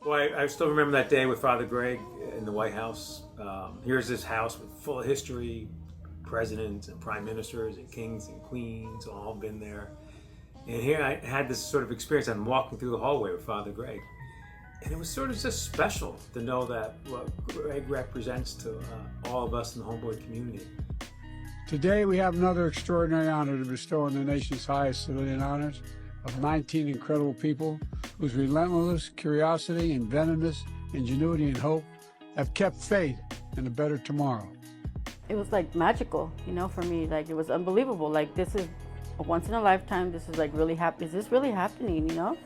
Well, I still remember that day with Father Greg in the White House. Here's this house full of history, presidents and prime ministers and kings and queens all been there. And here I had this sort of experience. I'm walking through the hallway with Father Greg. And it was sort of just special to know that what Greg represents to all of us in the Homeboy community. Today we have another extraordinary honor to bestow on the nation's highest civilian honors of 19 incredible people whose relentless curiosity and venomous ingenuity and hope have kept faith in a better tomorrow. It was like magical, you know, for me. Like, it was unbelievable. Like, this is a once in a lifetime. This is like really is this really happening, you know?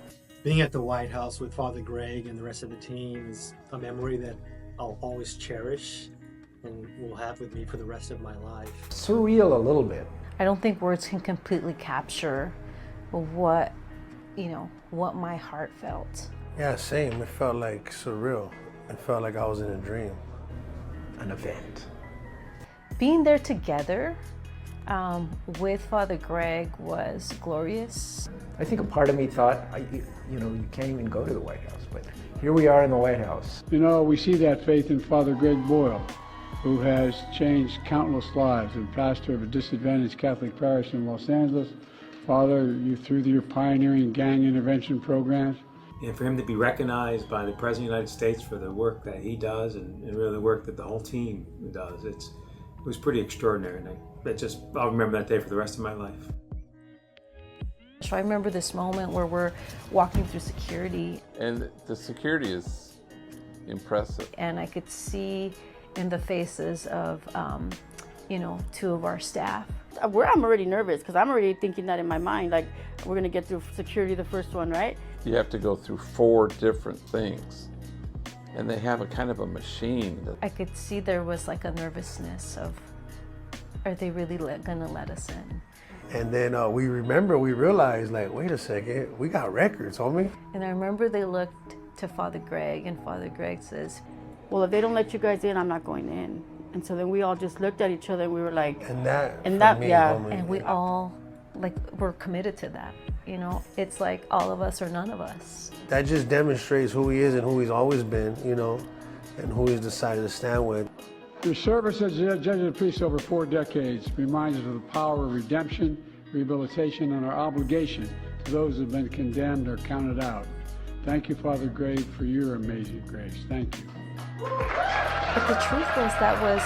Being at the White House with Father Greg and the rest of the team is a memory that I'll always cherish and will have with me for the rest of my life. Surreal a little bit. I don't think words can completely capture what, what my heart felt. Yeah, same. It felt like surreal. It felt like I was in a dream. An event. Being there together with Father Greg was glorious. I think a part of me thought, you can't even go to the White House, but here we are in the White House. You know, we see that faith in Father Greg Boyle, who has changed countless lives, and pastor of a disadvantaged Catholic parish in Los Angeles. Father, you through your pioneering gang intervention programs. And for him to be recognized by the President of the United States for the work that he does and really the work that the whole team does, it was pretty extraordinary. And I'll remember that day for the rest of my life. So I remember this moment where we're walking through security. And the security is impressive. And I could see in the faces of, two of our staff. I'm already nervous because I'm already thinking that in my mind, like, we're going to get through security, the first one, right? You have to go through 4 different things. And they have a kind of a machine. I could see there was like a nervousness of, are they really going to let us in? And then we realized, like, wait a second, we got records, homie. And I remember they looked to Father Greg, and Father Greg says, well, if they don't let you guys in, I'm not going in. And so then we all just looked at each other and we were like, and that, yeah. Homie, and we all, were committed to that. It's like all of us or none of us. That just demonstrates who he is and who he's always been, and who he's decided to stand with. Your service as a judge and priest over 4 decades reminds us of the power of redemption, rehabilitation, and our obligation to those who have been condemned or counted out. Thank you, Father Greg, for your amazing grace. Thank you. But the truth was that was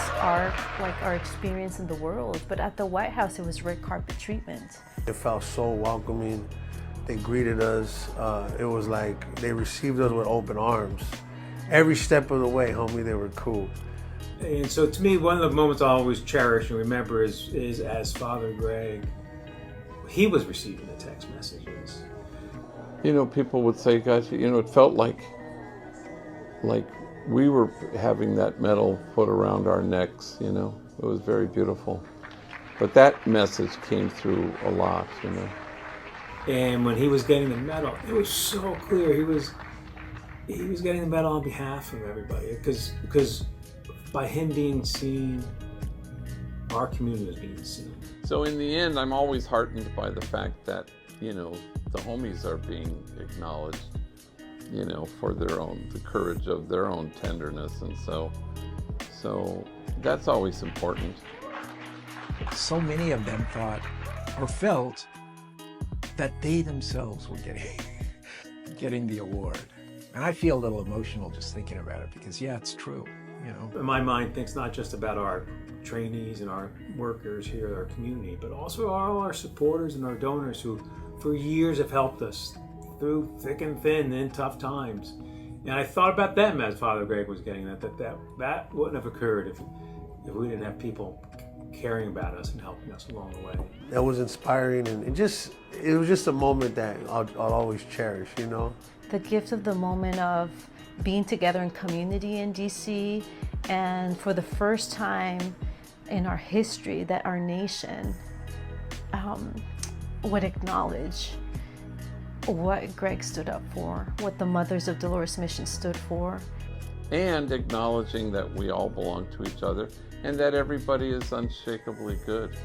our experience in the world. But at the White House, it was red carpet treatment. It felt so welcoming. They greeted us. It was like they received us with open arms. Every step of the way, homie, they were cool. And so to me, one of the moments I always cherish and remember is as Father Greg, he was receiving the text messages. People would say, guys, it felt like we were having that medal put around our necks, It was very beautiful. But that message came through a lot, And when he was getting the medal, it was so clear he was getting the medal on behalf of everybody because by him being seen, our community was being seen. So in the end, I'm always heartened by the fact that, the homies are being acknowledged, for the courage of their own tenderness. And so that's always important. So many of them thought or felt that they themselves were getting the award. And I feel a little emotional just thinking about it because, yeah, it's true. In my mind, thinks not just about our trainees and our workers here in our community, but also all our supporters and our donors who for years have helped us through thick and thin in tough times. And I thought about them as Father Greg was getting that wouldn't have occurred if we didn't have people caring about us and helping us along the way. That was inspiring, and it was just a moment that I'll always cherish, The gift of the moment of being together in community in DC, and for the first time in our history that our nation would acknowledge what Greg stood up for, what the Mothers of Dolores Mission stood for. And acknowledging that we all belong to each other and that everybody is unshakably good.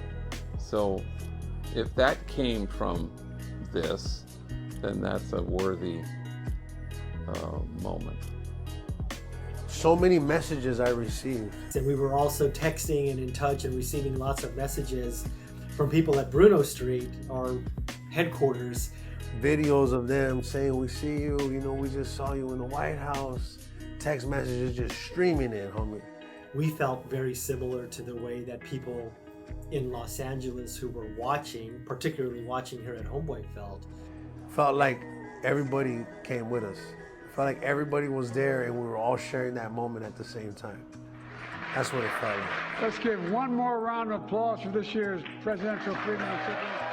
So if that came from this, then that's a worthy moment. So many messages I received. And we were also texting and in touch and receiving lots of messages from people at Bruno Street, our headquarters. Videos of them saying, we see you, you know, we just saw you in the White House. Text messages just streaming in, homie. We felt very similar to the way that people in Los Angeles who were watching, particularly watching here at Homeboy, Felt like everybody came with us. Felt like everybody was there and we were all sharing that moment at the same time. That's what it felt like. Let's give one more round of applause for this year's Presidential Freedom and Civil